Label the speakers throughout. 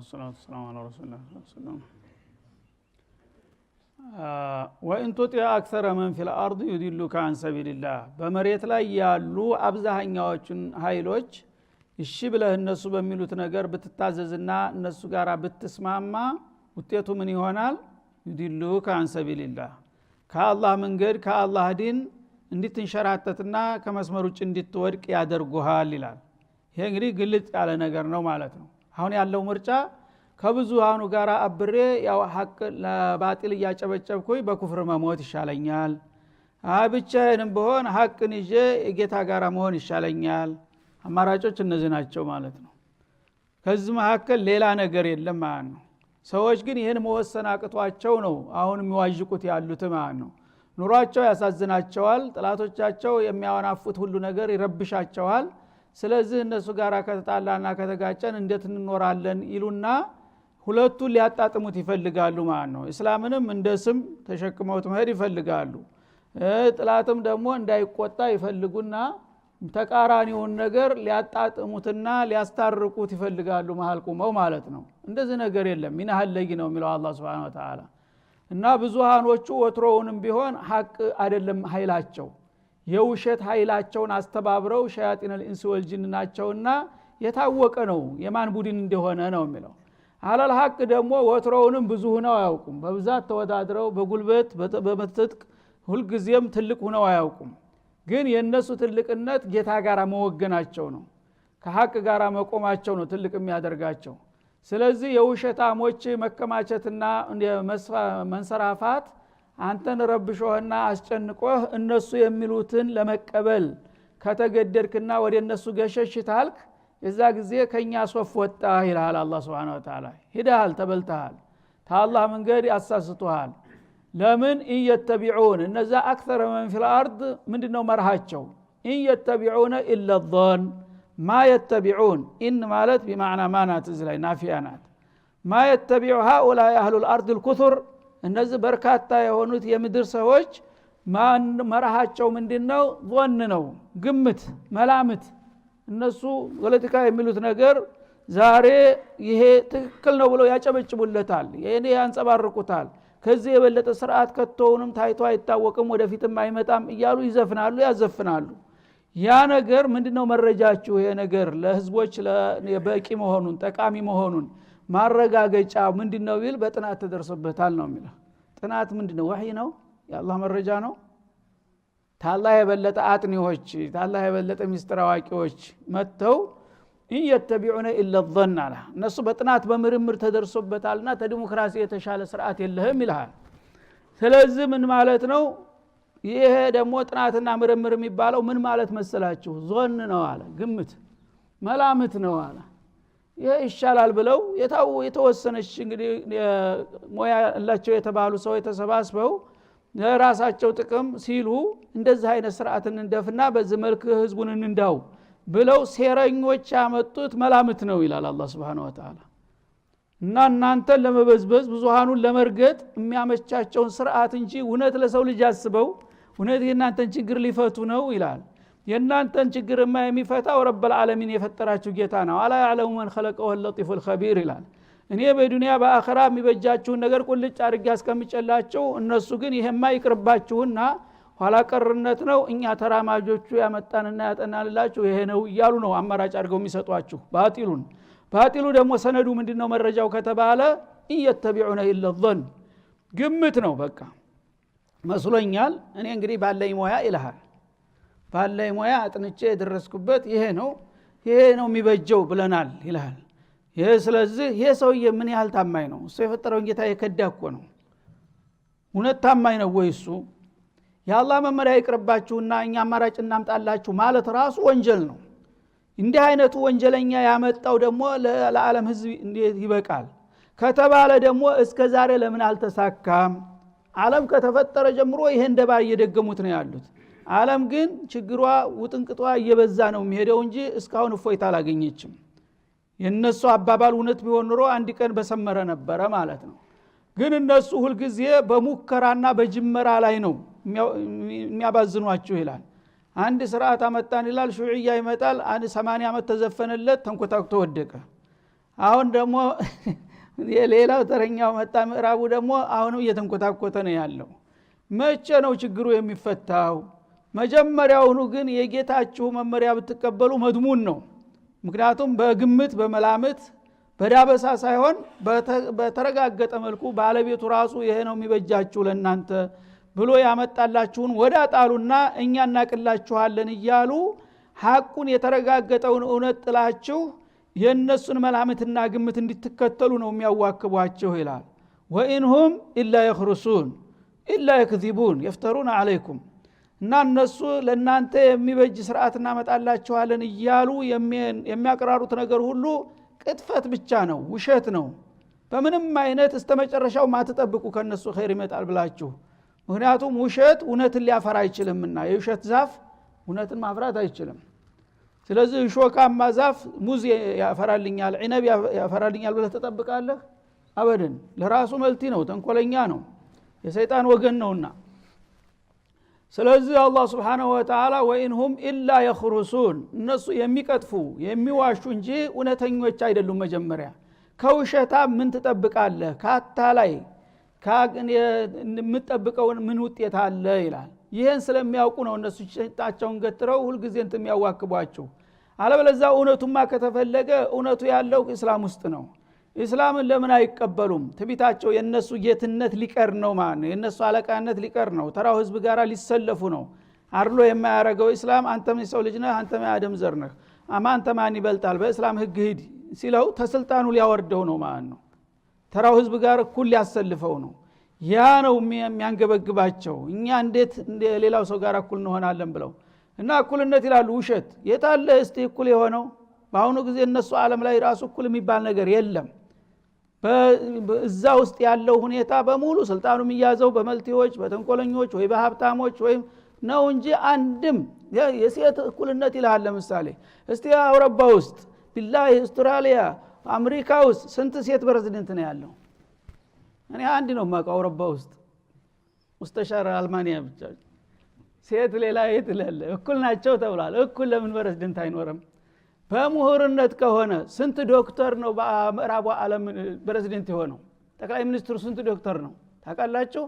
Speaker 1: والصلاة والسلام على رسول الله صلى الله عليه وسلم وإن تطع أكثر من في الأرض يدلك عن سبيل الله በመሬት ላይ ያሉ አብዛኛዎቹን ኃይሎች እሺ ብለህ እነሱ በሚሉት ነገር ብትታዘዝና እነሱ ጋር ብትስማማ ውጤቱ ምን ይሆናል? يدلك عن سبيل الله ከአላህ መንገድ ከአላህ ዲን እንድትንሸራተትና ከመስመር ውጭ እንድትወድቅ ያደርጉሃል ይላል። ይሄ እንግዲህ ግልጽ ያለ ነገር ነው ማለት ነው። አሁን ያለው ምርጫ ከብዙሃኑ ጋር አብሬ ያው ሐቅ ለባጢል ያጨበጨብኩኝ በኩፍር መሞት ይሻለኛል፣ ብቻዬንም በሆን ሐቅን ይዤ የጌታ ጋር መሆን ይሻለኛል። አማራጮች እነዚህ ናቸው ማለት ነው። ከዚህ መካከል ሌላ ነገር የለም ማለት ነው። ሰዎች ግን ይሄን መወሰን አቅቷቸው ነው አሁን የሚዋዥቁት ያሉት ማለት ነው። ኑሯቸው ያሳዝናቸዋል፣ ጥላቶቻቸው የሚያወናፉት ሁሉ ነገር ይረብሻቸዋል። ስለዚህ እነሱ ጋር ከተጣላና ከተጋጨን እንዴት እንኖራለን ይሉና ሁለቱን ሊያጣጥሙት ይፈልጋሉ ማለት ነው። እስላምንም እንደ ስም ተሸክመውት መሄድ ይፈልጋሉ፣ ጥላትም ደግሞ እንዳይቆጣ ይፈልጉና ተቃራኒውን ነገር ሊያጣጥሙትና ሊያስታርቁት ይፈልጋሉ መሃል ቆመው ማለት ነው። እንደዚህ ነገር የለም። ሚናህል ለይ ነው የሚለው አላህ Subhanahu Wa Ta'ala። እና ብዙሃኖቹ ወትሮውንም ቢሆን ሐቅ አይደለም ኃይላቸው፣ የውሸት ኃይላቸውን አስተባብረው ሸያጢነል ኢንስ ወል ጂን ናቸውና የታወቀ ነው የማን ቡድን እንደሆነ ነው የሚለው። አላል ሐቅ ደግሞ ወትሮውንም ብዙ ሆነው አያውቁም። በብዛት ተወዳድረው በጉልበት በመትጥቅ ሁሉ ጊዜም ትልቅ ሆነው አያውቁም። ግን የነሱ ትልቅነት ጌታ ጋር መወገናቸው ነው፣ ከሐቅ ጋር መቆማቸው ነው ትልቅ የሚያደርጋቸው። ስለዚህ የውሸታሞች መከማቸትና መንሰራፋት አንተን ረብሾህና አስጨንቆህ እነሱ የሚሉትን ለመቀበል ከተገደድክና ወደ እነሱ ገሸሽታልክ የዛ ጊዜ ከኛ ሶፍ ወጣ ይላል አላህ Subhanahu Wa Ta'ala። ሂደሃል፣ ተበልተሃል፣ ታላህ መንገድ ያሳስተዋል። ለምን እየተቢዑን እነዛ አክثر من في الارض ምንድነው መርሃቸው? እየተቢዑን الا الظن ما يتبعون ان ማለት بمعنى ما ናት እዚህ ላይ ናፊያ ናት። ما يتبع هؤلاء اهل الارض الكثر እነዚህ በርካታ የሆኑት የምድር ሰዎች መርሃቸው ምንድነው? ظن ነው፣ ግምት፣ መላምት። እነሱ ፖለቲካ የሚሉት ነገር ዛሬ ይሄ ትክክል ነው ብለው ያጨበጭቡለታል፣ ይሄን ያንጸባርቁታል። ከዚህ የበለጠ ስርዓት ከተውንም ታይቶ አይታወቅም ወደፊትም አይመጣም እያሉ ይዘፍናሉ፣ ያዘፍናሉ። ያ ነገር ምንድነው መረጃችሁ? ይሄ ነገር ለህዝቦች ለበቂ መሆኑን ጠቃሚ መሆኑን ማረጋገጫ ምንድነው ቢል በጥናት ተደርሶበታል ነው የሚለው። ጥናት ምንድነው? ወህይ ነው፣ የአላህ መረጃ ነው። ታላህ የበለጠ አጥኒዎች፣ ታላህ የበለጠ ሚስጥር አዋቂዎች መተው እየተቢዑነ ኢላ الظن አለ። እነሱ በጥናት በምርምር ተደርሶበታልና ተዲሞክራሲ የተሻለ ስርዓት የለህም ይልሃል። ስለዚህ ምን ማለት ነው? ይሄ ደግሞ ጥናትና ምርምር የሚባለው ምን ማለት መሰላችሁ? ዞን ነው አለ፣ ግምት መላምት ነው አለ። ይሄ ይሻላል ብለው የተወሰነች እንግዲህ ሞያ ያላቸው የተባሉ ሰው የተሰባስበው ለራሳቸው ጥቅም ሲሉ እንደዚህ አይነት ስርዓትን እንደፍና በዚህ መልክ ህዝቡን እንዳው ብለው ሴረኞች ያመጡት መላምት ነው ይላል አላህ Subhanahu Wa Ta'ala። እና እናንተን ለመበዝበዝ ብዙሃኑን ለመርገጥ የሚያመቻቸውን ስርዓት እንጂ እውነት ለሰው ልጅ አስበው እውነት የእናንተን ችግር ሊፈቱ ነው ይላል። የእናንተን ችግርማ የሚፈታው ረብል ዓለሚን የፈጠራችሁ ጌታ ነው። አላ ያዕለሙ መን ኸለቀሁ ወል-ለጢፉል ኸቢር ይላል። እኔ በዱንያ በአኺራ የሚበጃችሁን ነገር ቁልጭ አድርጌ አስቀምጨላችሁ፣ እነሱ ግን ይሄማ ይቅርባችሁና ኋላ ቀርነት ነው እኛ ተራማጆቹ ያመጣንና ያጠናንላችሁ ይሄ ነው እያሉ ነው አማራጭ አድርገው የሚሰጧችሁ ባጢሉን። ባጢሉ ደግሞ ሰነዱ ምንድነው መረጃው ከተባለ እየተቢዑነ ኢላ الظن ግምት ነው። በቃ መስሎኛል እኔ እንግዲህ ባለኝ ሞያ ይልሃል፣ ባለኝ ሞያ አጥንቼ የደረስኩበት ይሄ ነው የሚበጀው ብለናል ይልሃል። ይሄ ስለዚህ ይሄ ሰውዬ ምን ያህል ታማኝ ነው? እሱ የፈጠረውን ጌታ የከዳኮ ነው። እውነት ታማኝ ነው ወይ እሱ? የአላህ መመሪያ ይቅርባችሁና እኛ አማራጭ እናምጣላችሁ ማለት ራሱ ወንጀል ነው። እንዲህ አይነቱ ወንጀለኛ ያመጣው ደግሞ ለዓለም ህዝብ እንዴት ይበቃል ከተባለ ደግሞ እስከ ዛሬ ለምን አልተሳካም? ዓለም ከተፈጠረ ጀምሮ ይሄ እንደባ እየደገሙት ነው ያሉት። ዓለም ግን ችግሯ ውጥንቅጧ እየበዛ ነው የሚሄደው እንጂ እስካሁን እፎይታ አላገኘችም። የነሱ አባባል እውነት ቢሆን ኖሮ አንድ ቀን በሰመረ ነበረ ማለት ነው። ግን እነሱ ሁሉ ጊዜ በሙከራና በጅመራ ላይ ነው የሚያባዝኗችሁ ይላል። አንድ ስርዓት አመጣን ይላል፣ ሹዕያ ይመጣል፣ አንድ 80 ዓመት ተዘፈነለት፣ ተንኮታክቶ ወደቀ። አሁን ደግሞ የሌላው ተረኛው መጣ ምዕራቡ ደግሞ አሁንም እየተንኮታኮተ ነው ያለው። መቼ ነው ችግሩ የሚፈታው? መጀመሪያውኑ ግን የጌታችሁ መመሪያ ብትቀበሉ መድሙን ነው። ምክንያቱም በግምት በመላምት በዳበሳ ሳይሆን በተረጋገጠ መልኩ ባለቤቱ ራሱ ይሄ ነው የሚበጃችሁ ለናንተ ብሎ ያመጣላችሁን ወዳ ጣሉና እኛ እናቅላችኋለን እያሉ ሐቁን የተረጋገጠውን እውነት ጥላችሁ የነሱን መላምትና ግምት እንድትከተሉ ነው የሚያዋክቧችሁ ይላል። ወኢንሁም ኢላ ይኽሩሱን ኢላ ይክዚቡን ይፍተሩን አለይኩም። እና እነሱ ለናንተ የሚበጅ ስርዓት እናመጣላችኋለን እያሉ የሚያቀራሩት ነገር ሁሉ ቅጥፈት ብቻ ነው፣ ውሸት ነው። በምንም አይነት እስተመጨረሻው ማትጠብቁ ከነሱ ኸይር ይመጣል ብላችሁ። ምክንያቱም ውሸት እውነትን ሊያፈራ አይችልምና የውሸት ዛፍ እውነትን ማፍራት አይችልም። ስለዚህ ሾካማ ዛፍ ሙዝ ያፈራልኛል ዒነብ ያፈራልኛል ብለህ ተጠብቃለህ? አበደን። ለራሱ መልቲ ነው፣ ተንኮለኛ ነው፣ የሰይጣን ወገን ነውና። ስለዚህ አላህ Subhanahu Wa Ta'ala ወኢንሁም ኢላ ይኽሩሱን እነሱ የሚቀጥፉ የሚዋሹ እንጂ እውነተኞች አይደሉም። መጀመሪያ ከውሸታ ምን ትጠብቃለህ? ካታላይ የምትጠብቀውን ምን ውጤት አለ ይላል። ይሄን ስለሚያውቁ ነው እነሱ ሸጣቸውን ገትረው ሁሉ ጊዜ እንት የሚያዋክቧቸው። አለበለዚያ እውነቱማ ከተፈለገ እውነቱ ያለው እስላም ውስጥ ነው። እስላምን ለምን አይቀበሉም? ትቢታቸው የነሱ ጌትነት ሊቀር ነው ማለት ነው። የነሱ አለቃነት ሊቀር ነው። ተራው ህዝብ ጋራ ሊሰለፉ ነው። አርሎ የማያረገው እስላም አንተም የሰው ልጅ ነህ፣ አንተም የአደም ዘር ነህ፣ አንተ ማን ይበልጣል በእስላም ህግ ሂድ ሲለው ተስልጣኑ ሊያወርደው ነው ማለት ነው። ተራው ህዝብ ጋር እኩል ሊያሰልፈው ነው። ያ ነው የሚያንገበግባቸው። እኛ እንዴት ሌላው ሰው ጋር እኩል እንሆናለን ብለው እና እኩልነት ይላሉ። ውሸት የታለ እስቲ እኩል የሆነው? በአሁኑ ጊዜ እነሱ ዓለም ላይ ራሱ እኩል የሚባል ነገር የለም። በዛ ውስጥ ያለው ሁኔታ በሙሉ ስልጣኑ የሚያዘው በመልቲዎች በተንኮለኞች ወይ በሀብታሞች ወይም ነው እንጂ አንድም የሴት እኩልነት ይላል። ለምሳሌ እስቲ አውሮፓ ውስጥ ቢላሂ አውስትራሊያ አሜሪካ ውስጥ ስንት ሴት ፕሬዝዳንት ነው ያለው? እኔ አንድ ነው ማቀው አውሮፓ ውስጥ ሙስተሻር አልማኒያ ብቻ ሴት ሌላ የትለለ እኩል ናቸው ተብሏል። እኩል ለምን ፕሬዝዳንት አይኖርም? በመሆርነት ከሆነ ስንት ዶክተር ነው በምዕራቡ ዓለም ፕሬዝዳንት የሆነው? ጠቅላይ ሚኒስትሩ ስንት ዶክተር ነው ታውቃላችሁ?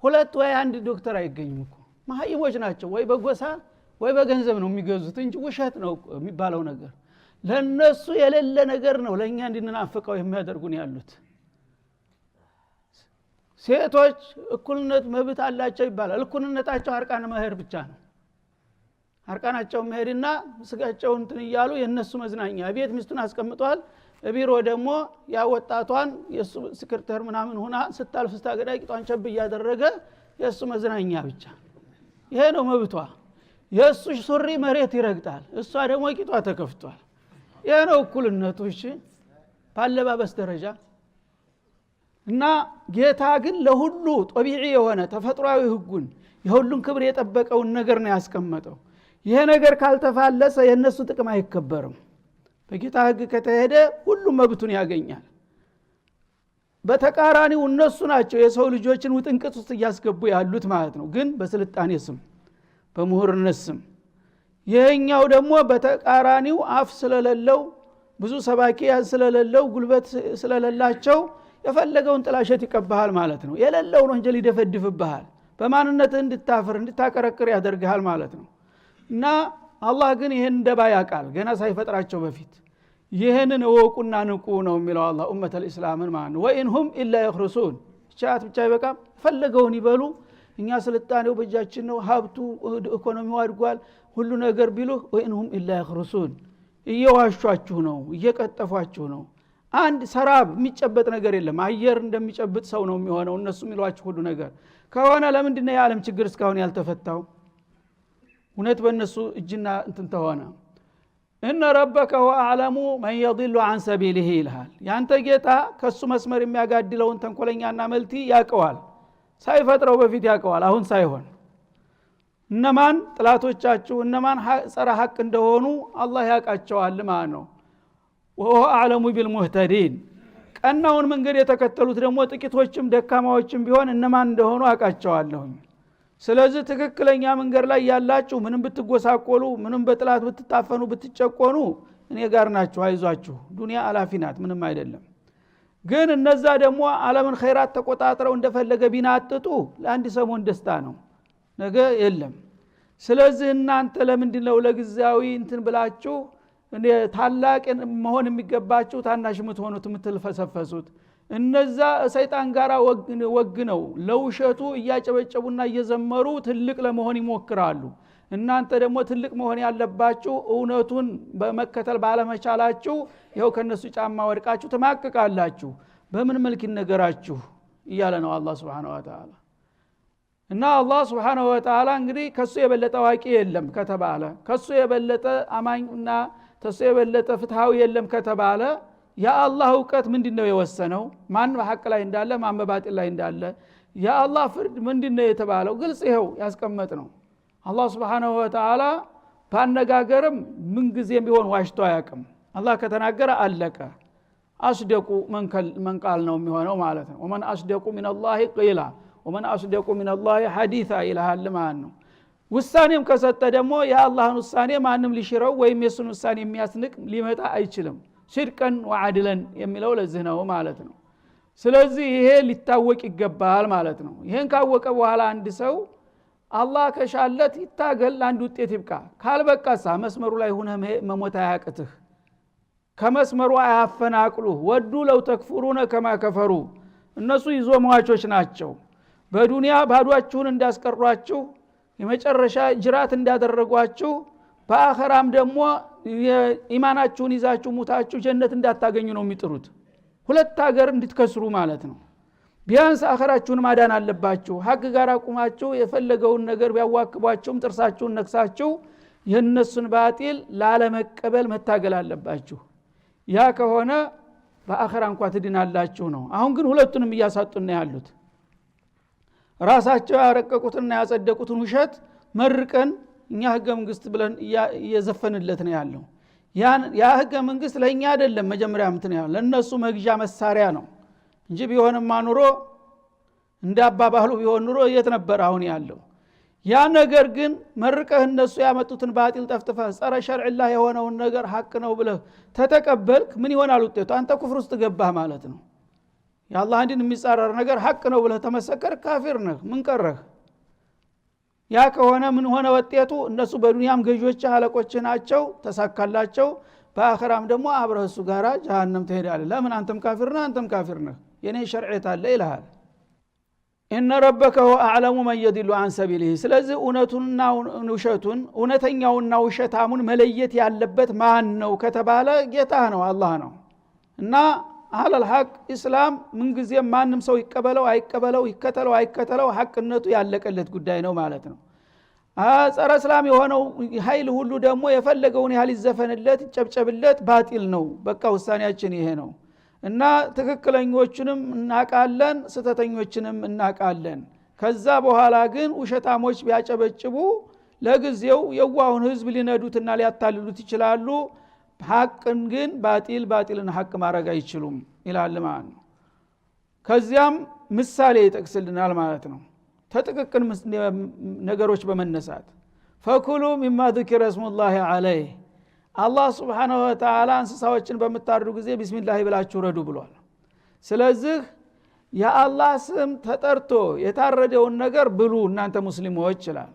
Speaker 1: ሁለት ወይ አንድ ዶክተር አይገኝም እኮ። መሀይሞች ናቸው፣ ወይ በጎሳ ወይ በገንዘብ ነው የሚገዙት እንጂ ውሸት ነው የሚባለው ነገር ለነሱ የሌለ ነገር ነው ለኛ እንድንናፍቀው የሚያደርጉን ያሉት። ሴቶች እኩልነት መብት አላቸው ይባላል። እኩልነታቸው አርቃነ መህር ብቻ ነው። አርቃናቸው መህርና ስጋቸው እንትን ይያሉ የነሱ መዝናኛ ቤት ሚስቱን አስቀምጧል። ቢሮ ደግሞ ያ ወጣቷን የሱ ስክርተር ምናምን ሆና ስታልፍ ስታገዳ ቂጧን ቸብ ያደረገ የሱ መዝናኛ ብቻ። ይሄ ነው መብቷ። የሱ ሱሪ መሬት ይረግጣል፣ እሷ ደግሞ ቂጧ ተከፍቷል። ይሄ ነው እኩልነቱ። እሺ ባለባበስ ደረጃ እና ጌታ ግን ለሁሉ ጦቢዒ የሆነ ተፈጥሯዊ ህጉን የሁሉን ክብር የጠበቀውን ነገር ነው ያስቀመጠው። ይሄ ነገር ካልተፋለሰ የነሱ ጥቅም አይከበርም። በጌታ ህግ ከተሄደ ሁሉም መብቱን ያገኛል። በተቃራኒው እነሱ ናቸው የሰው ልጆችን ውጥንቅጥ ውስጥ ያስገቡ ያሉት ማለት ነው። ግን በስልጣኔ ስም በመሆርነት ስም። ይሄኛው ደግሞ በተቃራኒው አፍ ስለሌለው ብዙ ሰባኪያን ስለሌለው ጉልበት ስለሌላቸው የፈለገውን ጥላሸት ይቀበሃል ማለት ነው። የሌለውን ወንጀል ይደፈድፍብሃል። በማንነትህ እንድታፍር እንድታቀረቅር ያደርግሃል ማለት ነው። እና አላህ ግን ይሄን እንደባ ያውቃል ገና ሳይፈጥራቸው በፊት። ይሄንን እወቁና ንቁ ነው የሚለው አላህ ኡመተል እስላምን ማለት ነው። ወኢንሁም ኢላ ይኽሩሱን ቻት ብቻ ይበቃም፣ ፈለገውን ይበሉ። እኛ ስልጣኔው በእጃችን ነው፣ ሀብቱ ኢኮኖሚው አድጓል፣ ሁሉ ነገር ቢሉ ወኢንሁም ኢላ ይኽሩሱን እየዋሿችሁ ነው፣ እየቀጠፏችሁ ነው። አንድ ሰራብ የሚጨበጥ ነገር የለም። አየር እንደሚጨብጥ ሰው ነው የሚሆነው እነሱ የሚሏችሁ ሁሉ ነገር ከሆነ ለምንድን ነው የዓለም ችግር እስካሁን ያልተፈታው? እውነት በእነሱ እጅና እንትን ተሆነ እነ ረበከ ሁወ አዕለሙ መን የضሉ ዐን ሰቢሊሂ ይልሃል። ያንተ ጌታ ከሱ መስመር የሚያጋድለውን ተንኮለኛና መልቲ ያቀዋል። ሳይፈጥረው በፊት ያቀዋል፣ አሁን ሳይሆን። እነማን ጥላቶቻችሁ እነማን ጸረ ሐቅ እንደሆኑ አላህ ያቃቸዋል ማለት ነው። ወሁወ አዕለሙ ቢልሙህተዲን ቀናውን መንገድ የተከተሉት ደግሞ ጥቂቶችም ደካማዎችም ቢሆን እነማን እንደሆኑ አቃቸዋለሁ። ስለዚህ ትክክለኛ መንገድ ላይ ያላችሁ ምንም ብትጎሳቆሉ ምንም በጥላት ብትታፈኑ ብትጨቆኑ እኔ ጋር ናችሁ አይዟችሁ ዱንያ አላፊ ናት ምንም አይደለም ግን እነዛ ደግሞ ዓለምን ኸይራት ተቆጣጥረው እንደፈለገ ቢናጥጡ ለአንድ ሰሞን ደስታ ነው ነገ የለም ስለዚህ እናንተ ለምንድነው ለጊዜያዊ እንትን ብላችሁ እንደ ታላቅ መሆን የሚገባችሁ ታናሽ የምትሆኑት የምትልፈሰፈሱት እነዛ ሰይጣን ጋራ ወግነው ለውሸቱ እያጨበጨቡና እየዘመሩ ትልቅ ለመሆን ይሞክራሉ እናንተ ደግሞ ትልቅ መሆን ያለባችሁ እውነቱን በመከተል ባለመቻላችሁ ይሄው ከነሱ ጫማ ወድቃችሁ ተማቀቃላችሁ በምን መልክ ይነገራችሁ እያለ ነው አላህ Subhanahu Wa Ta'ala እና አላህ Subhanahu Wa Ta'ala እንግዲህ ከሱ የበለጠ ዋቂ የለም ከተባለ ከሱ የበለጠ አማኝና ከሱ የበለጠ ፍትሃዊ የለም ከተባለ የአላህ ዕውቀት ምንድነው የወሰነው ማን በሐቅ ላይ እንዳለ ማን በባጢል ላይ እንዳለ የአላህ ፍርድ ምንድነው የተባለው ግልጽ ይሄው ያስቀመጥ ነው አላህ Subhanahu Wa Ta'ala ባነጋገርም ምን ጊዜም ቢሆን ዋሽቶ አያውቅም አላህ ከተናገረ አለቀ አስደቁ መን ቃል ነው የሚሆነው ማለት ነው ወመን አስደቁ ሚነላሂ ቂላ ወመን አስደቁ ሚነላሂ ሐዲሳ ኢላሃል ማን ነው ውሳኔም ከሰጠ ደግሞ የአላህን ውሳኔ ማንም ሊሽረው ወይም የሱን ውሳኔ የሚያስንቅ ሊመጣ አይችልም ሲድቀን ወዓድለን የሚለው ለዚህ ነው ማለት ነው ስለዚህ ይሄ ሊታወቅ ይገባል ማለት ነው ይሄን ካወቀ በኋላ አንድ ሰው አላህ ከሻለት ይታገል አንድ ውጤት ይብቃ ካልበቃሳ መስመሩ ላይ ሆነ መሞት አያቅትህ ከመስመሩ አያፈናቅሉ ወዱ ለው ተክፉሩነ ከማ ከፈሩ እነሱ ይዞ መዋቾች ናቸው በዱንያ ባዷችሁን እንዳስቀሯችሁ የመጨረሻ ጅራት እንዳደረጓችሁ በአኸራም ደግሞ ኢማናችሁን ይዛችሁ ሙታችሁ ጀነት እንዳታገኙ ነው የሚጥሩት ሁለት ሀገር እንድትከስሩ ማለት ነው ቢያንስ አኸራችሁን ማዳን አለባችሁ ሐቅ ጋር አቁማችሁ የፈለገውን ነገር ቢያዋክቧችሁም ጥርሳችሁን ነክሳችሁ የነሱን ባጢል ላለመቀበል መታገል አለባችሁ ያ ከሆነ በአኸራ እንኳን ትድናላችሁ ነው አሁን ግን ሁለቱንም እያሳጡና ያሉት ራሳቸው ያረቀቁትና ያጸደቁትን ውሸት መርቀን እኛ ህገ መንግስት ብለን እየዘፈንለት ነው ያለው ያ ህገ መንግስት ለኛ አይደለም መጀመሪያ እንትን ያለው ለነሱ መግዣ መሳሪያ ነው እንጂ ቢሆንማ ኑሮ እንዳባባሉ ቢሆን ኑሮ የት ነበር አሁን ያለው ያ ነገር ግን መርቀህ እነሱ ያመጡትን ባጢል ጠፍጥፈህ ጸረ ሸርዕላህ የሆነውን ነገር ሐቅ ነው ብለህ ተተቀበልክ ምን ይሆናል ውጤቱ አንተ ኩፍር ውስጥ ገባህ ማለት ነው ያላህ እንዲን የሚጻረር ነገር ሐቅ ነው ብለህ ተመሰከር ካፊር ነህ ምን ቀረህ ያ ከሆነ ምን ሆነ ውጤቱ እነሱ በዱንያም ገዢዎች አለቆች ናቸው ተሳካላቸው በአኺራም ደግሞ አብረሱ ጋራ ጀሃነም ትሄዳለህ ለምን አንተም ካፊር ነህ አንተም ካፊር ነህ የኔ ሸርዕት አለ ይላል ኢነ ረበከ ሁወ አዕለሙ መን የድሉ አን ሰቢሊሂ ስለዚህ እውነቱንና ውሸቱን እውነተኛውና ውሸታሙን መለየት ያለበት ማን ነው ከተባለ ጌታ ነው አላህ ነው እና አህለል ሐቅ እስላም ምን ጊዜ ማንም ሰው ይቀበለው አይቀበለው ይከተለው አይከተለው ሐቅነቱ ያለቀለት ጉዳይ ነው ማለት ነው ጸረ እስላም የሆነው ኃይል ሁሉ ደግሞ የፈለገውን ያህል ይዘፈንለት ይጨብጨብለት ባጢል ነው በቃ ውሳኔያችን ይሄ ነው እና ትክክለኞችንም እናቃለን ስተተኞችንም እናቃለን ከዛ በኋላ ግን ውሸታሞች ቢያጨበጭቡ ለጊዜው የዋሁን ህዝብ ሊነዱትና ሊያታልሉት ይችላሉ ሐቅን ግን ባጢልን ሐቅ ማድረግ አይችሉም ይላል ማለት ነው ከዚያም ምሳሌ ይጠቅስልናል ማለት ነው ተጥቅቅን ነገሮች በመነሳት ፈኩሉ ሚማ ذكر اسم الله عليه አላህ Subhanahu Wa Ta'ala እንስሳዎችን በመታረዱ ጊዜ ቢስሚላህ ብላችሁ ረዱ ብሏል ስለዚህ የአላህ ስም ተጠርቶ የታረደውን ነገር ብሉ እናንተ ሙስሊሞች ይላል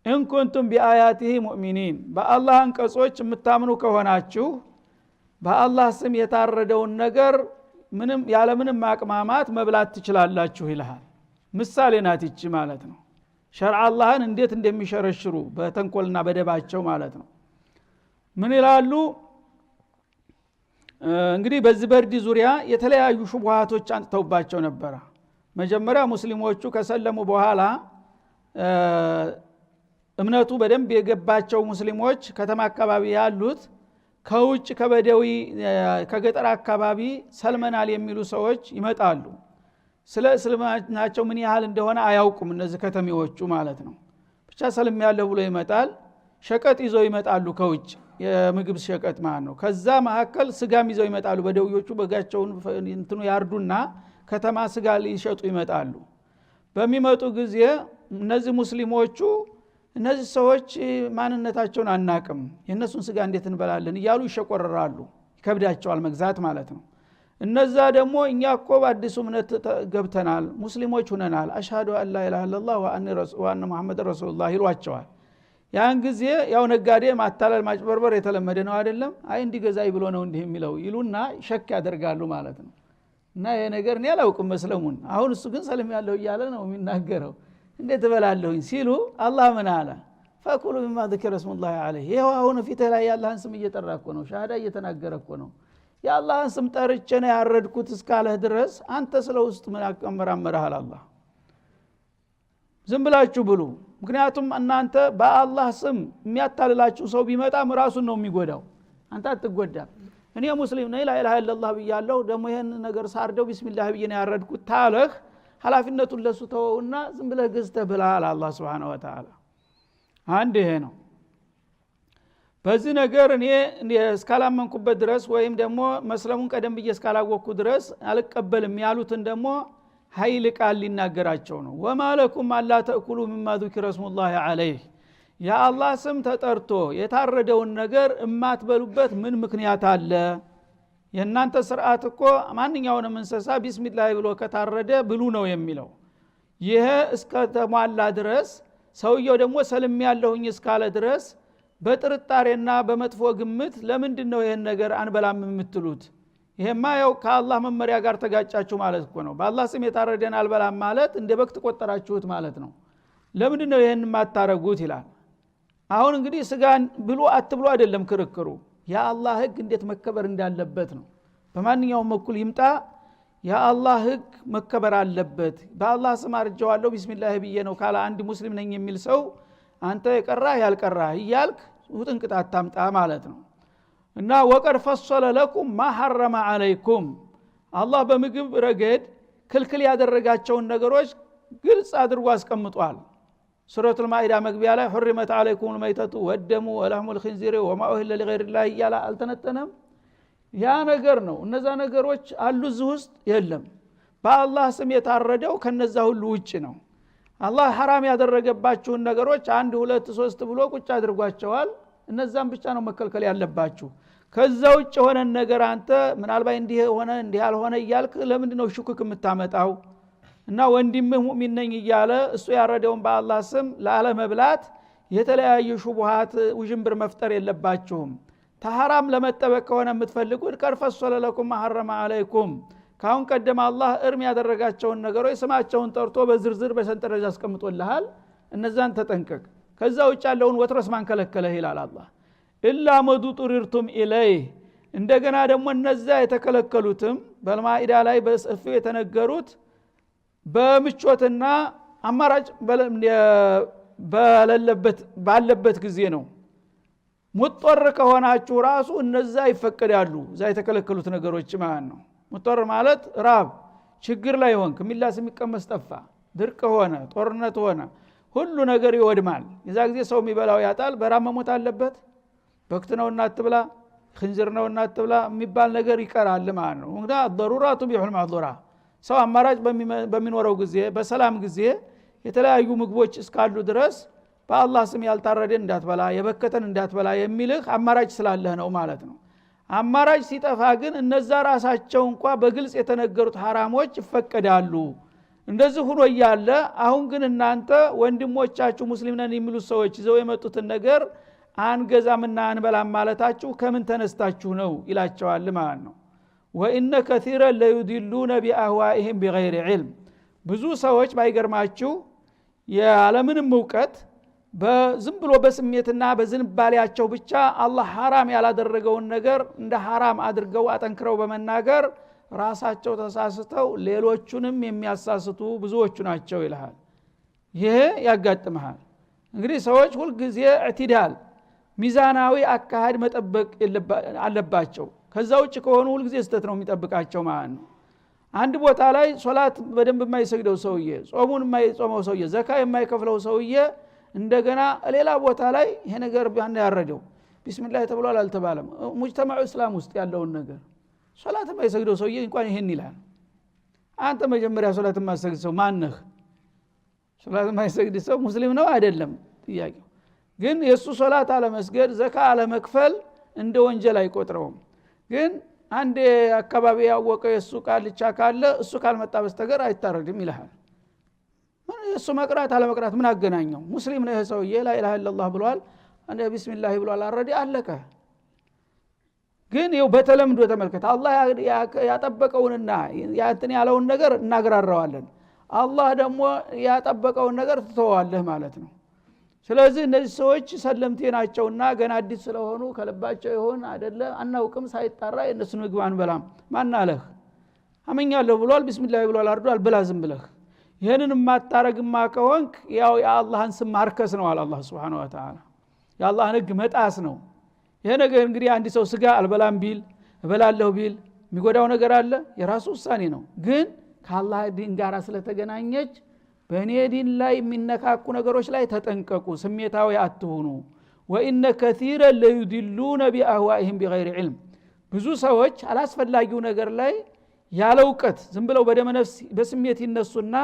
Speaker 1: ኢን ኩንቱም ቢአያቲሂ ሙእሚኒን በአላህ አንቀጾች የምታምኑ ከሆናችሁ በአላህ ስም የታረደውን ነገር ምንም ያለ ምንም ማቅማማት መብላት ትችላላችሁ ይላል ምሳሌ ናት ይቺ ማለት ነው ሸርዕ አላህን እንዴት እንደሚሸረሽሩ በተንኮልና በደባቸው ማለት ነው ምን ይላሉ እንግዲህ በዚህ በርዲ ዙሪያ የተለያዩ ሹብሃቶች አንተውባቸው ነበር መጀመሪያ ሙስሊሞቹ ከሰለሙ በኋላ እምነቱ በደንብ የገባቸው ሙስሊሞች ከተማ አካባቢ ያሉት ከውጭ ከበደዊ ከገጠር አካባቢ ሰልመናል የሚሉ ሰዎች ይመጣሉ ስለ እስልምናቸው ምን ያህል እንደሆነ አያውቁም እነዚህ ከተሜዎቹ ማለት ነው ብቻ ሰልም ያለው ብሎ ይመጣል ሸቀጥ ይዘው ይመጣሉ ከውጭ የምግብ ሸቀጥ ማለት ነው ከዛ መሐከል ስጋም ይዘው ይመጣሉ በደውዮቹ በጋቸውን እንትኑ ያርዱና ከተማ ስጋ ሊሸጡ ይመጣሉ በሚመጡ ጊዜ እነዚህ ሙስሊሞቹ እነዚህ ሰዎች ማንነታቸውን አናቅም የነሱን ስጋ እንዴት እንበላለን እያሉ ይሸቆረራሉ ይከብዳቸዋል መግዛት ማለት ነው እነዛ ደግሞ እኛ እኮ በአዲሱ እምነት ገብተናል ሙስሊሞች ሆነናል አሽሃዱ አን ላ ኢላሃ ኢላላህ ወአነ ሙሐመድ ረሱሉላህ ይሏቸዋል ያን ጊዜ ያው ነጋዴ ማታለል ማጭበርበር የተለመደ ነው አይደለም አይ እንዲገዛይ ብሎ ነው እንዲህ የሚለው ይሉና ሸክ ያደርጋሉ ማለት ነው እና ይሄ ነገር እኔ አላውቅም መስለሙን አሁን እሱ ግን ሰለም ያለው እያለ ነው የሚናገረው እንዴት በላለሁኝ ሲሉ አላህ ምን አለ ፈኩሉ مما ذكر اسم الله عليه ይሄው አሁን ፊት ላይ ያላህን ስም እየጠራኩ ነው ሻሃዳ እየተናገረኩ ነው ያላህን ስም ጠርቼ ነው ያረድኩት እስካለህ ድረስ አንተ ስለ ውስጥ ምን አቀመራመራህ አላህ ዝም ብላችሁ ብሉ ምክንያቱም እናንተ በአላህ ስም የሚያታልላችሁ ሰው ቢመጣም ራሱን ነው የሚጎዳው አንተ አትጎዳም እኔ ሙስሊም ነኝ ላ ኢላሃ ኢላላህ ብያለሁ ደግሞ ይሄን ነገር ሳርደው ቢስሚላህ ብዬ ነው ያረድኩት ታለህ ሐላፊነቱን ለሱ ተወውና ዝም ብለህ ገዝተህ ብለሃል አላህ Subhanahu Wa Ta'ala አንድ ይሄ ነው በዚህ ነገር እኔ እስካላመንኩበት ድረስ ወይም ደግሞ መስለሙን ቀደም ብዬ እስካላወቅኩ ድረስ አልቀበልም ያሉትን ደግሞ ኃይል ቃል ሊናገራቸው ነው ወማለኩም አላ ተእኩሉ مما ذكر اسم الله عليه ያ አላህ ስም ተጠርቶ የታረደውን ነገር እማትበሉበት ምን ምክንያት አለ የናንተ ሥርዓት እኮ ማንኛውንም እንስሳ ቢስሚላህ ብሎ ከታረደ ብሉ ነው የሚለው ይሄ እስከ ተሟላ ድረስ ሰውየው ደግሞ ሰልም ያለሁኝ እስካለ ድረስ በጥርጣሬና በመጥፎ ግምት ለምንድነው ይሄን ነገር አንበላም የምትሉት ይሄማ ያው ከአላህ መመሪያ ጋር ተጋጫችሁ ማለት እኮ ነው በአላህ ስም የታረደን አልበላም ማለት እንደ በክት ቆጠራችሁት ማለት ነው ለምንድነው ይሄን ማታረጉት ይላል አሁን እንግዲህ ስጋን ብሉ አትብሉ አይደለም ክርክሩ የአላህ ህግ እንዴት መከበር እንዳለበት ነው በማንኛውም በኩል ይምጣ የአላህ ህግ መከበር አለበት በአላህ ስም አርጀዋለሁ ቢስሚላህ ብዬ ነው ካለ አንድ ሙስሊም ነኝ የሚል ሰው አንተ የቀራህ ያልቀራህ ይያልክ ውጥንቅጣ አታምጣ ማለት ነው እና ወቀድ ፈሰለ ለኩም ማ ሐረመ አለይኩም አላህ በምግብ ረገድ ክልክል ያደረጋቸውን ነገሮች ግልጽ አድርጎ አስቀምጧል ሱረቱ አልማኢዳ መግቢያ ላይ حرمت عليكم الميتة والدم ولحم الخنزير وما أهل لغير الله እያለ አልተነተነም ያ ነገር ነው እነዛ ነገሮች አሉ እዚህ ውስጥ የለም በአላህ ስም የታረደው ከነዛ ሁሉ ውጭ ነው አላህ حرام ያደረገባችሁን ነገሮች 1 2 3 ብሎ ቁጭ አድርጓቸዋል እነዛን ብቻ ነው መከልከል ያለባችሁ ከዛ ውጭ ሆነ ነገር አንተ ምናልባት እንዲህ ሆነ እንዲህ ያልሆነ ይያልክ ለምንድነው ሽኩክ የምታመጣው እና ወንድምህ ሙእሚን ነኝ ይያለ እሱ ያረደውን በአላህ ስም ለዓለም መብላት የተለያዩ ሹብሃት ውጅንብር መፍጠር የለባችሁም ተሐራም ለመጠበቅ ከሆነ የምትፈልጉት ከርፈሰለ ለኩም ሐረመ አለይኩም ካሁን ቀደም አላህ እርም ያደረጋቸውን ነገሮች ስማቸውን ጠርቶ በዝርዝር በሰንጠረዥ አስቀምጦልሃል እነዛን ተጠንቀቅ ከዛ ውጭ ያለውን ወትረስ ማን ከለከለህ ይላል አላህ ኢላ መዱጡሪርቱም ኢለይህ እንደገና ደግሞ እነዛ የተከለከሉትም በልማኢዳ ላይ በሰፊው የተነገሩት በምቾትና አማራጭ ባለበት ጊዜ ነው ሙጥር ከሆናችሁ ራሱ እነዛ ይፈቀዳሉ እዛ የተከለከሉት ነገሮች ማለት ነው ሙጥር ማለት ራብ ችግር ላይ ሆንክ ሚላስ የሚቀመስ ጠፋ ድርቅ ሆነ ጦርነት ሆነ ሁሉ ነገር ይወድማል የዛ ጊዜ ሰው የሚበላው ያጣል በራብ መሞት አለበት በክት ነውና አትብላ خنزر ነውና አትብላ የሚባል ነገር ይቀራል ማለት ነው እንግዲህ ضرورات بيح المحظورة ሰው አማራጭ በሚኖረው ጊዜ በሰላም ጊዜ የተለያዩ ምግቦች እስካሉ ድረስ በአላህ ስም ያልታረደን እንዳትበላ የበከተን እንዳትበላ የሚልህ አማራጭ ስላለህ ነው ማለት ነው አማራጭ ሲጠፋ ግን እነዛ ራሳቸው እንኳን በግልጽ የተነገሩት ሐራሞች ይፈቀዳሉ እንደዚህ ሆኖ ይያለ አሁን ግን እናንተ ወንድሞቻችሁ ሙስሊም ነን የሚሉ ሰዎች ይዘው የመጡትን ነገር አንገዛምና አንበላም ማለታችሁ ከምን ተነስታችሁ ነው ይላቸዋል ማለት ነው وإن كثيرا ليضلون بأهوائهم بغير علم ብዙ ሰዎች ባይገርማችሁ ያለምንም ዕውቀት በዝም ብሎ በስሜትና በዝንባሌያቸው ብቻ አላህ ሐራም ያላደረገውን ነገር እንደ ሐራም አድርገው አጠንክረው በመናገር ራሳቸው ተሳስተው ሌሎቹንም የሚያሳስቱ ብዙዎቹ ናቸው ይላል ይሄ ያጋጥማል እንግዲህ ሰዎች ሁሉ ጊዜ እዕትዳል ሚዛናዊ አካሄድ መጠበቅ አለባቸው ከዛ ውጭ ከሆኑ ሁሉ ጊዜ ስተት ነው የሚጠብቃቸው ማለት ነው አንድ ቦታ ላይ ሶላት በደንብ የማይሰግደው ሰውዬ ጾሙን የማይጾመው ሰውዬ ዘካ የማይከፍለው ሰውዬ እንደገና ሌላ ቦታ ላይ ይሄ ነገር ባንዳ ያረደው ቢስሚላህ ተብሏል አልተባለም ሙጅተማዑ እስላም ውስጥ ያለውን ነገር ሶላት የማይሰግደው ሰውዬ እንኳን ይሄን ይላል አንተ መጀመሪያ ሶላት የማይሰግድ ሰው ማን ነህ ሶላት የማይሰግድ ሰው ሙስሊም ነው አይደለም ጥያቄው ግን የሱ ሶላት አለመስገድ ዘካ አለመክፈል እንደ ወንጀል አይቆጥረውም። ግን አንድ አካባቢ ያወቀ የሱ ቃልቻ ካለ እሱ ካልመጣ በስተቀር አይታረድም ይልሃል። እሱ መቅራት አለመቅራት ምን አገናኘው? ሙስሊም ነው ሰውዬ ላ ኢላሃ ኢላላህ ብሏል፣ አንደ ቢስሚላህ ብሏል፣ አረዲ አለቀ። ግን ይው በተለምዶ ተመልከተ አላህ ያጠበቀውንና ያንተን ያለውን ነገር እናግራራዋለን። አላህ ደግሞ ያጠበቀውን ነገር ትተዋለህ ማለት ነው። ስለዚህ እነዚህ ሰዎች ሰለምቴ ናቸውና ገና አዲስ ስለሆኑ ከልባቸው ይሆን አይደለ አናውቅም፣ ሳይጣራ የነሱን ምግብ አንበላም። ማን አለህ? አመኛለሁ ብሏል፣ ቢስሚላህ ብሏል፣ አርዷል፣ ብላ ዝም ብለህ። ይሄንን ማታረግማ ከሆንክ ያው የአላህን ስም ማርከስ ነው አለ አላህ Subhanahu Wa Ta'ala። የአላህን ህግ መጣስ ነው። ይሄ ነገር እንግዲህ አንድ ሰው ስጋ አልበላም ቢል እበላለሁ ቢል የሚጎዳው ነገር አለ? የራሱ ውሳኔ ነው። ግን ከአላህ ዲን ጋር ስለተገናኘች በእኔ ዲን ላይ የሚነካኩ ነገሮች ላይ ተጠንቀቁ፣ ስሜታዊ አትሁኑ። ወኢነ ከሲረን ለዩድሉነ ቢአህዋኢሂም ቢገይሪ ዒልም። ብዙ ሰዎች አላስፈላጊው ነገር ላይ ያለ እውቀት ዝም ብለው በደመነፍስ በስሜት ይነሱና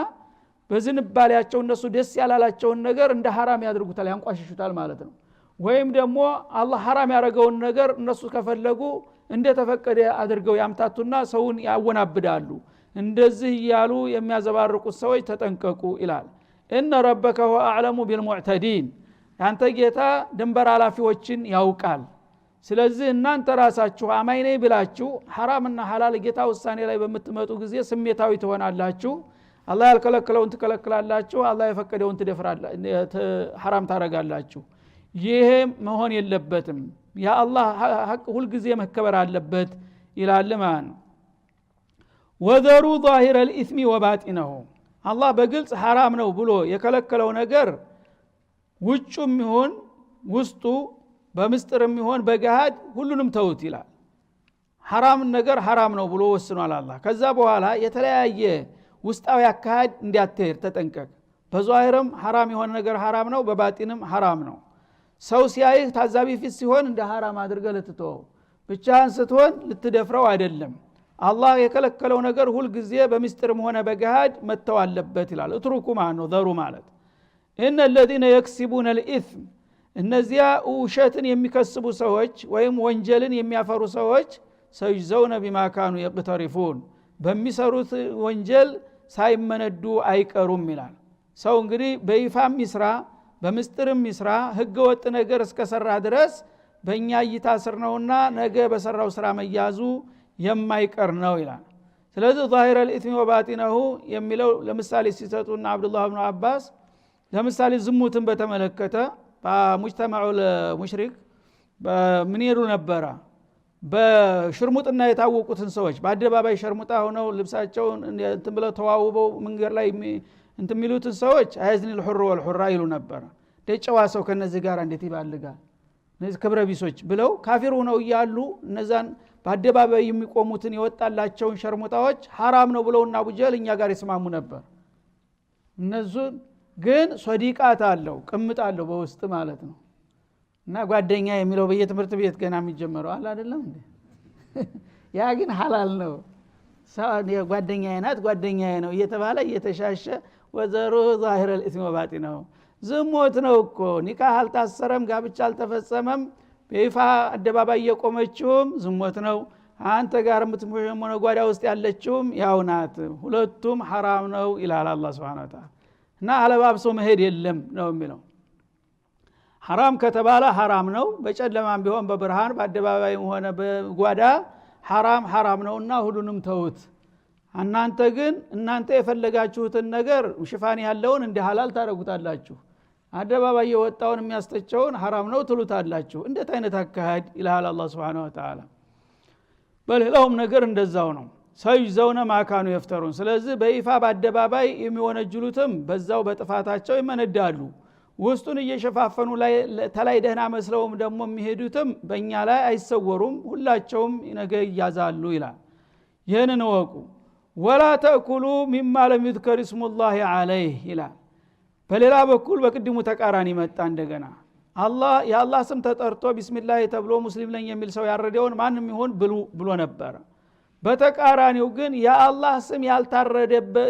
Speaker 1: በዝንባሌያቸው እነሱ ደስ ያላላቸውን ነገር እንደ ሐራም ያድርጉታል፣ ያንቋሽሹታል ማለት ነው። ወይም ደግሞ አላህ ሐራም ያደረገውን ነገር እነሱ ከፈለጉ እንደተፈቀደ አድርገው ያምታቱና ሰውን ያወናብዳሉ። እንደዚህ ያሉ የሚያዘባርቁት ሰዎች ተጠንቀቁ ይላል። እነ ረበከ ሁወ አዕለሙ ቢልሙዕተዲን። ያንተ ጌታ ድንበር አላፊዎችን ያውቃል። ስለዚህ እናንተ ራሳችሁ አማኝ ነኝ ብላችሁ ሐራምና ሐላል ጌታ ውሳኔ ላይ በምትመጡ ጊዜ ስሜታዊ ትሆናላችሁ። አላህ ያልከለከለውን ትከለክላላችሁ፣ አላህ የፈቀደውን ሐራም ታረጋላችሁ። ይሄ መሆን የለበትም። ያ አላህ ሐቅ ሁሉ ጊዜ መከበር አለበት ይላል ማለት ነው። ወዘሩ ዛሂረ الإثم وباطنه። አላህ በግልጽ ሐራም ነው ብሎ የከለከለው ነገር ውጩም ይሁን ውስጡ በምስጥርም ይሁን በገሃድ ሁሉንም ተውት ይላል። ሐራም ነገር ሐራም ነው ብሎ ወስኗል አላህ። ከዛ በኋላ የተለያየ ውስጣዊ አካሄድ እንዲያተር ተጠንቀቅ። በዛሂርም ሐራም የሆነ ነገር ሐራም ነው፣ በባጢንም ሐራም ነው። ሰው ሲያይህ ታዛቢ ፊት ሲሆን እንደ ሐራም አድርገህ ልትተው፣ ብቻህን ስትሆን ልትደፍረው አይደለም። አላህ የከለከለው ነገር ሁሉ ጊዜ በምስጥርም ሆነ በገሃድ መተው አለበት ይላል። እትሩኩ ማለት ነው ዘሩ ማለት። እነ الذين يكسبون الإثم። እነዚያ ውሸትን የሚከስቡ ሰዎች ወይም ወንጀልን የሚያፈሩ ሰዎች ሰይዘውነ ቢማ ካኑ يقترفون። በሚሰሩት ወንጀል ሳይመነዱ አይቀሩም ይላል። ሰው እንግዲህ በይፋም ይስራ በምስጥርም ይስራ ህገ ወጥ ነገር እስከሰራ ድረስ በእኛ እይታ ስር ነውና ነገ በሰራው ስራ መያዙ የማይቀር ነው ይላል። ስለዚህ ዛሂረ الإثم وباطنه የሚለው ለምሳሌ ሲሰጡና አብዱላህ ኢብኑ አባስ ለምሳሌ ዝሙትን በተመለከተ በሙጅተማዑ ለሙሽሪክ ምን ይሉ ነበር? በሽርሙጥና የታወቁትን ሰዎች በአደባባይ ሸርሙጣ ሆነው ልብሳቸውን እንትን ብለው ተዋውበው መንገር ላይ እንትን የሚሉትን ሰዎች አይዝኒል ሁር ወልሁራ ይሉ ነበር። ደጨዋ ሰው ከነዚህ ጋር እንዴት ይባልጋል? እነዚህ ክብረ ቢሶች ብለው ካፊር ሆነው እያሉ እነዛን በአደባባይ የሚቆሙትን የወጣላቸውን ሸርሙጣዎች ሐራም ነው ብለውና አቡጀህል እኛ ጋር ይስማሙ ነበር። እነሱ ግን ሶዲቃት አለው ቅምጥ አለው በውስጥ ማለት ነው። እና ጓደኛ የሚለው በየትምህርት ቤት ገና የሚጀመረው አለ አይደለም እንዴ? ያ ግን ሐላል ነው። ጓደኛዬ ናት ጓደኛዬ ነው እየተባለ እየተሻሸ ወዘሩ ዛሂረ الإثم وباطنه። ዝሙት ነው እኮ ኒካህ አልታሰረም ጋብቻ አልተፈጸመም በይፋ አደባባይ የቆመችውም ዝሙት ነው። አንተ ጋር የምትሞነ ጓዳ ውስጥ ያለችውም ያው ናት። ሁለቱም ሐራም ነው ይላል አላህ Subhanahu Wa Ta'ala። እና አለባብሶ መሄድ የለም ነው የሚለው። ሐራም ከተባለ ሐራም ነው። በጨለማም ቢሆን በብርሃን በአደባባይም ሆነ በጓዳ ሐራም ነውና ሁሉንም ተውት። እናንተ የፈለጋችሁትን ነገር ሽፋን ያለውን እንደ ሐላል ታረጉታላችሁ፣ አደባባይ የወጣውን የሚያስተቸውን ሐራም ነው ትሉታላችሁ። እንዴት አይነት አካሄድ ይላል አላህ Subhanahu Wa Ta'ala። በሌላውም ነገር እንደዛው ነው። ሰይዘውነ ማካኑ ይፍተሩን። ስለዚህ በይፋ በአደባባይ የሚወነጅሉትም በዛው በጥፋታቸው ይመነዳሉ። ውስጡን እየሸፋፈኑ ተላይ ደህና መስለውም ደግሞ የሚሄዱትም በእኛ ላይ አይሰወሩም፣ ሁላቸውም ነገ ይያዛሉ ይላል። ይህንን ወቁ። ወላ ተእኩሉ ሚማ ለም ይዝከር እስሙላሂ ዐለይህ ይላል። በሌላ በኩል በቅድሙ ተቃራኒ መጣ። እንደገና የአላህ ስም ተጠርቶ ቢስሚላህ ተብሎ ሙስሊም ነኝ የሚል ሰው ያረደውን ማንም ይሁን ብሎ ነበር። በተቃራኒው ግን የአላህ ስም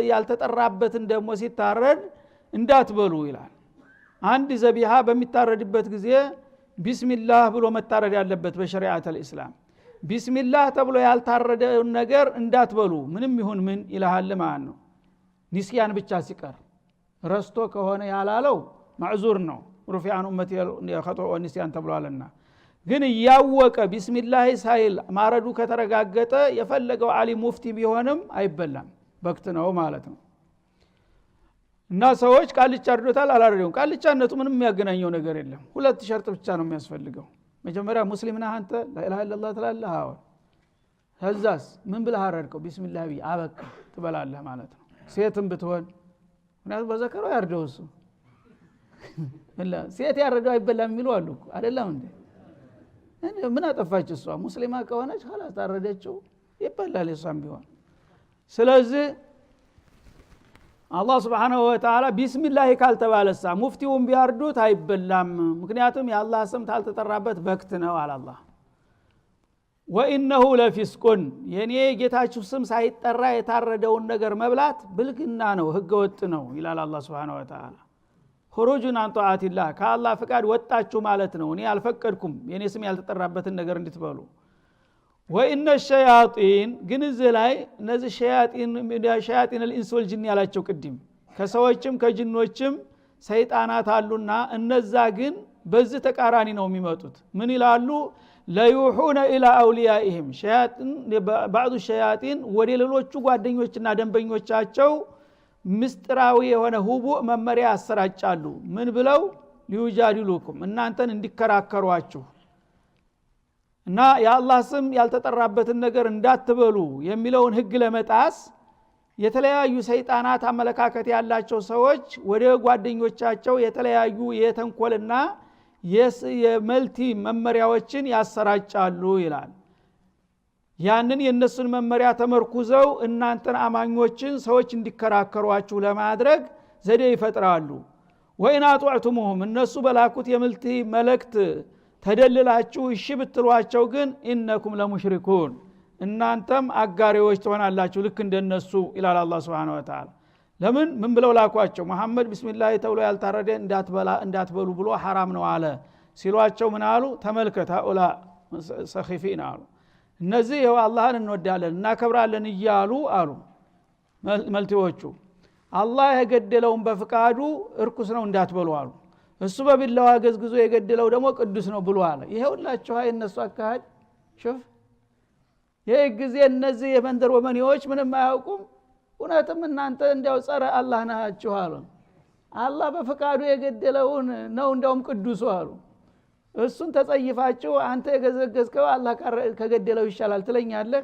Speaker 1: ያልተጠራበትን ደግሞ ሲታረድ እንዳትበሉ ይላል። አንድ ዘቢሃ በሚታረድበት ጊዜ ቢስሚላህ ብሎ መታረድ ያለበት በሸሪዓት الاسلام ቢስሚላህ ተብሎ ያልታረደ ነገር እንዳትበሉ ምንም ይሁን ምን ይላል ማለት ነው ኒስያን ብቻ ሲቀር ረስቶ ከሆነ ያላለው ማዕዙር ነው ሩፊዓን ኡመቲ የኸጦ ወንስያን ተብሏልና ግን ያወቀ ቢስሚላህ ሳይል ማረዱ ከተረጋገጠ የፈለገው ዓሊም ሙፍቲ ቢሆንም አይበላም ወቅት ነው ማለት ነው እና ሰዎች ቃልቻ አርዶታል አላረደው ቃልቻነቱ ምንም የሚያገናኘው ነገር የለም ሁለት ሸርጥ ብቻ ነው የሚያስፈልገው መጀመሪያ ሙስሊም ነህ አንተ ላኢላሃ ኢላላህ ትላለህ አዎ ከዛስ ምን ብለህ አረድከው ቢስሚላህ ቢ አበቃ ትበላለህ ማለት ነው ሴትም ብትሆን ምናልባት በዘከረው ያርደው እሱ ሴት ያረደው አይበላም የሚሉ አሉ አይደለም እንዴ ምን አጠፋች እሷ ሙስሊማ ከሆነች خلاص ታረደችው ይበላል እሷም ቢሆን ስለዚህ አላህ Subhanahu Wa Ta'ala ቢስሚላህ ካልተባለሳ ሙፍቲውን ቢያርዱት አይበላም ምክንያቱም የአላህ ስም ታልተጠራበት ወቅት ነው አለ አላህ ወኢነሁ ለፊስቁን የኔ ጌታችሁ ስም ሳይጠራ የታረደውን ነገር መብላት ብልግና ነው ህገወጥ ነው ይላል አላህ Subhanahu Wa Ta'ala خروجን عن طاعة الله ከአላህ ፍቃድ ወጣችሁ ማለት ነው እኔ አልፈቀድኩም የኔ ስም ያልተጠራበትን ነገር እንድትበሉ ወኢነ الشياطين ግን እዚህ ላይ እነዚህ ሸያጢን الانس والجن ያላቸው ቅድም ከሰዎችም ከጅኖችም ሰይጣናት አሉና እነዛ ግን በዚህ ተቃራኒ ነው የሚመጡት ምን ይላሉ ለዩሁነ ኢላ አውሊያኢሂም ሸያጢን بعض الشياطين ወደሌሎቹ ጓደኞችና ደንበኞቻቸው ምስጥራዊ የሆነ ሁቡ መመሪያ ያሰራጫሉ ምን ብለው ሊዩጃዲሉኩም እናንተን እንዲከራከሯችሁ እና የአላህ ስም ያልተጠራበትን ነገር እንዳትበሉ የሚለውን ህግ ለመጣስ የተለያዩ ሰይጣናት አመለካከት ያላቸው ሰዎች ወደ ጓደኞቻቸው የተለያዩ የተንኮልና የመልቲ መመሪያዎችን ያሰራጫሉ ይላል ያንን የነሱን መመሪያ ተመርኩዘው እናንተን አማኞችን ሰዎች እንዲከራከሯችሁ ለማድረግ ዘዴ ይፈጥራሉ ወይና ጧዕቱሙሁም እነሱ በላኩት የመልቲ መልእክት ተደልላችሁ እሺ ብትሏቸው ግን ኢነኩም ለሙሽሪኩን እናንተም አጋሪዎች ትሆናላችሁ ልክ እንደነሱ ኢላላ አላህ Subhanahu Wa Ta'ala ለምን ምን ብለው ላኳቸው መሐመድ ቢስሚላህ ተብሎ ያልታረደ እንዳትበሉ ብሎ حرام ነው አለ ሲሏቸው ምን አሉ ተመልከታ ኡላ ሰኺፊን አሉ እነዚህ ይኸው አላህን እንወዳለን እናከብራለን እያሉ አሉ መልቲዎቹ አላህ የገደለውን በፍቃዱ እርኩስ ነው እንዳትበሉ አሉ እሱ በቢላው አገዝግዞ የገደለው ደግሞ ቅዱስ ነው ብሎ አለ ይሄውላችሁ አይ እነሱ አካሄድ شوف የጊዜ እነዚህ የመንደር ወመኔዎች ምንም አያውቁም እውነትም እናንተ እንዲያው ጸረ አላህ ናችሁ አሉ አላህ በፍቃዱ የገደለውን ነው እንደውም ቅዱስ አሉ እሱን ተጸይፋችሁ አንተ የገዘገዝከው አላህ ከገደለው ይሻላል ትለኛለህ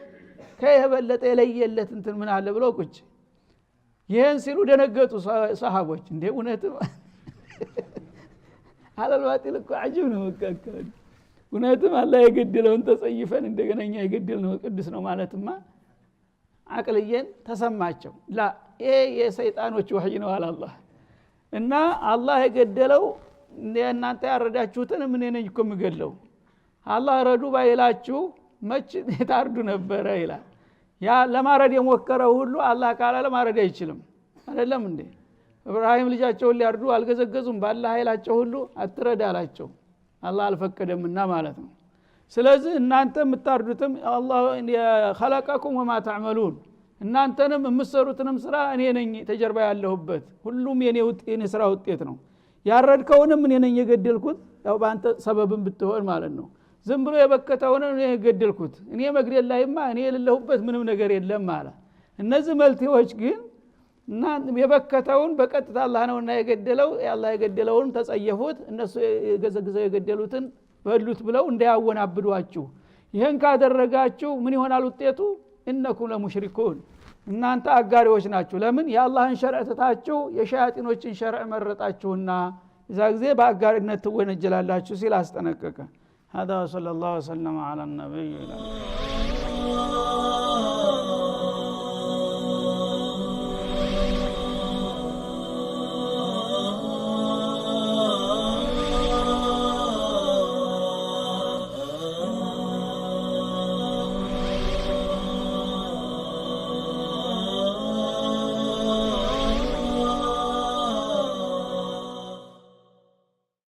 Speaker 1: ከየበለጠ የለየለት እንትን ምን አለ ብሎ ቁጭ ይሄን ሲሉ ደነገጡ ሰሃቦች እንዴ እውነትም አለልባጢል እኮ አጅብ ነው ወቀቀን እውነትም አላህ የገደለውን ተጸይፈን እንደገናኛ የገደልነው ቅዱስ ነው ማለትማ አቅልየን ተሰማቸው ላ ይሄ የሰይጣኖች ወህይ ነው አለ አላህ እና አላህ የገደለው እናንተ ያረዳችሁትን ምን ነኝ እኮ ምገለው አላህ ረዱ ባይላችሁ መች ታርዱ ነበር ይላል ያ ለማረድ የሞከረው ሁሉ አላህ ካለ ለማረድ አይችልም አይደለም እንዴ ኢብራሂም ልጃቸውን ሊያርዱ አልገዘገዙም ባላህ ኃይላቸው ሁሉ አትረዳላቸው አላህ አልፈቀደምና ማለት ነው ስለዚህ እናንተ የምታርዱትም አላህ خلقكم وما تعملون እናንተንም የምትሰሩትንም ስራ እኔ ነኝ ተጀርባ ያለሁበት ሁሉም የኔ ስራ ውጤት ነው ያረድከውንም እኔ ነኝ የገደልኩት ያው ባንተ ሰበብም ብትሆን ማለት ነው ዝም ብሎ የበከተውን እኔ የገደልኩት እኔ መግደል ላይማ እኔ የሌለሁበት ምንም ነገር የለም ማለት እነዚህ መልቲዎች ግን እና የበከተውን በቀጥታ አላህ ነውና የገደለው ያላህ የገደለውን ተጸየፉት እነሱ የገዘገዘው የገደሉትን በሉት ብለው እንዳያወናብዷችሁ ይሄን ካደረጋችሁ ምን ይሆናል ውጤቱ ኢነኩም ለሙሽሪኩን እናንተ አጋሪዎች ናችሁ ለምን የአላህን ሸርዕ ተታችሁ የሸያጢኖችን ሸርዕ መረጣችሁና እዛ ጊዜ በአጋሪነት ትወነጀላላችሁ ሲል አስጠነቀቀ هذا صلى الله وسلم على النبي